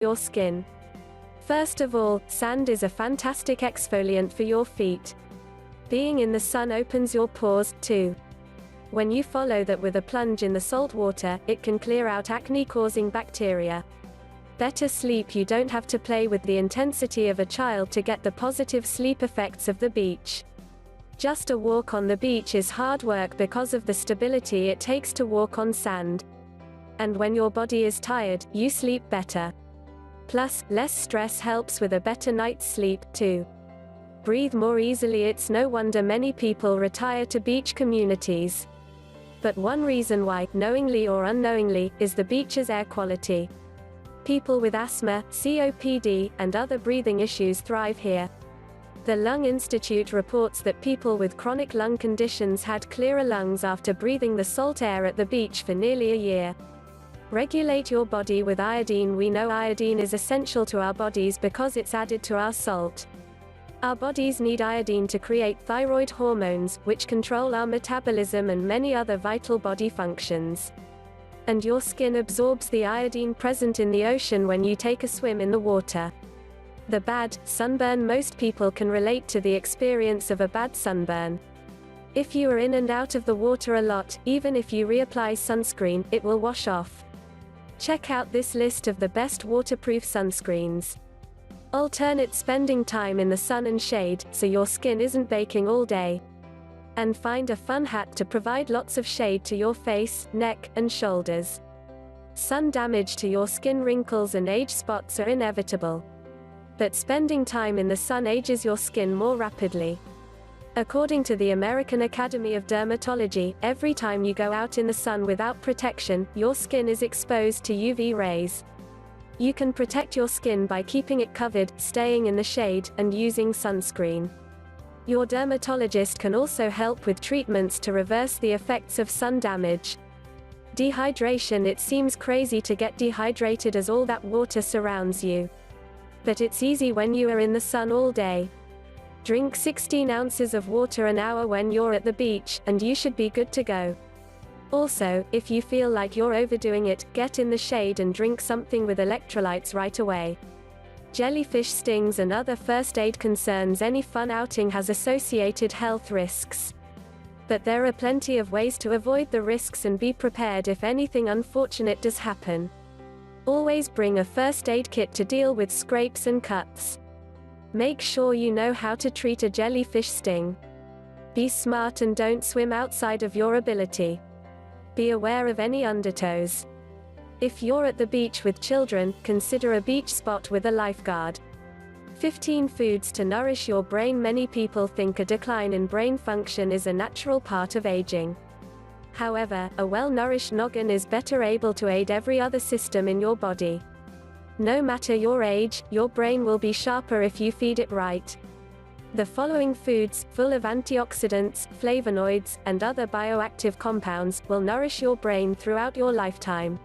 your skin. First of all, sand is a fantastic exfoliant for your feet. Being in the sun opens your pores, too. When you follow that with a plunge in the salt water, it can clear out acne-causing bacteria. Better sleep. You don't have to play with the intensity of a child to get the positive sleep effects of the beach. Just a walk on the beach is hard work because of the stability it takes to walk on sand. And when your body is tired, you sleep better. Plus, less stress helps with a better night's sleep, too. Breathe more easily. It's no wonder many people retire to beach communities. But one reason why, knowingly or unknowingly, is the beach's air quality. People with asthma, COPD, and other breathing issues thrive here. The Lung Institute reports that people with chronic lung conditions had clearer lungs after breathing the salt air at the beach for nearly a year. Regulate your body with iodine. We know iodine is essential to our bodies because it's added to our salt. Our bodies need iodine to create thyroid hormones, which control our metabolism and many other vital body functions. And your skin absorbs the iodine present in the ocean when you take a swim in the water. The bad sunburn. Most people can relate to the experience of a bad sunburn. If you are in and out of the water a lot, even if you reapply sunscreen, it will wash off. Check out this list of the best waterproof sunscreens. Alternate spending time in the sun and shade, so your skin isn't baking all day. And find a fun hat to provide lots of shade to your face, neck, and shoulders. Sun damage to your skin. Wrinkles and age spots are inevitable. But spending time in the sun ages your skin more rapidly. According to the American Academy of Dermatology, every time you go out in the sun without protection, your skin is exposed to UV rays. You can protect your skin by keeping it covered, staying in the shade, and using sunscreen. Your dermatologist can also help with treatments to reverse the effects of sun damage. Dehydration. It seems crazy to get dehydrated as all that water surrounds you. But it's easy when you are in the sun all day. Drink 16 ounces of water an hour when you're at the beach, and you should be good to go. Also, if you feel like you're overdoing it, get in the shade and drink something with electrolytes right away. Jellyfish stings and other first aid concerns. Any fun outing has associated health risks. But there are plenty of ways to avoid the risks and be prepared if anything unfortunate does happen. Always bring a first aid kit to deal with scrapes and cuts. Make sure you know how to treat a jellyfish sting. Be smart and don't swim outside of your ability. Be aware of any undertows. If you're at the beach with children, consider a beach spot with a lifeguard. 15 foods to nourish your brain. Many people think a decline in brain function is a natural part of aging. However, a well-nourished noggin is better able to aid every other system in your body. No matter your age, your brain will be sharper if you feed it right. The following foods, full of antioxidants, flavonoids, and other bioactive compounds, will nourish your brain throughout your lifetime.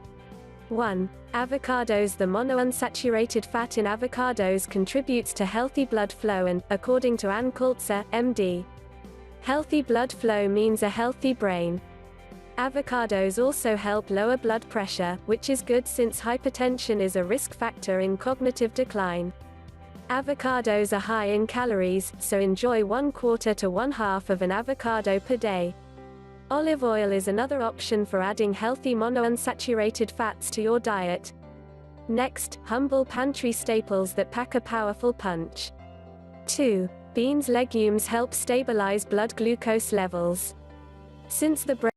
1. Avocados. The monounsaturated fat in avocados contributes to healthy blood flow and, according to Ann Coulter, MD, healthy blood flow means a healthy brain. Avocados also help lower blood pressure, which is good since hypertension is a risk factor in cognitive decline. Avocados are high in calories, so enjoy 1/4 to 1/2 of an avocado per day. Olive oil is another option for adding healthy monounsaturated fats to your diet. Next, humble pantry staples that pack a powerful punch. 2. Beans. Legumes help stabilize blood glucose levels. Since the brain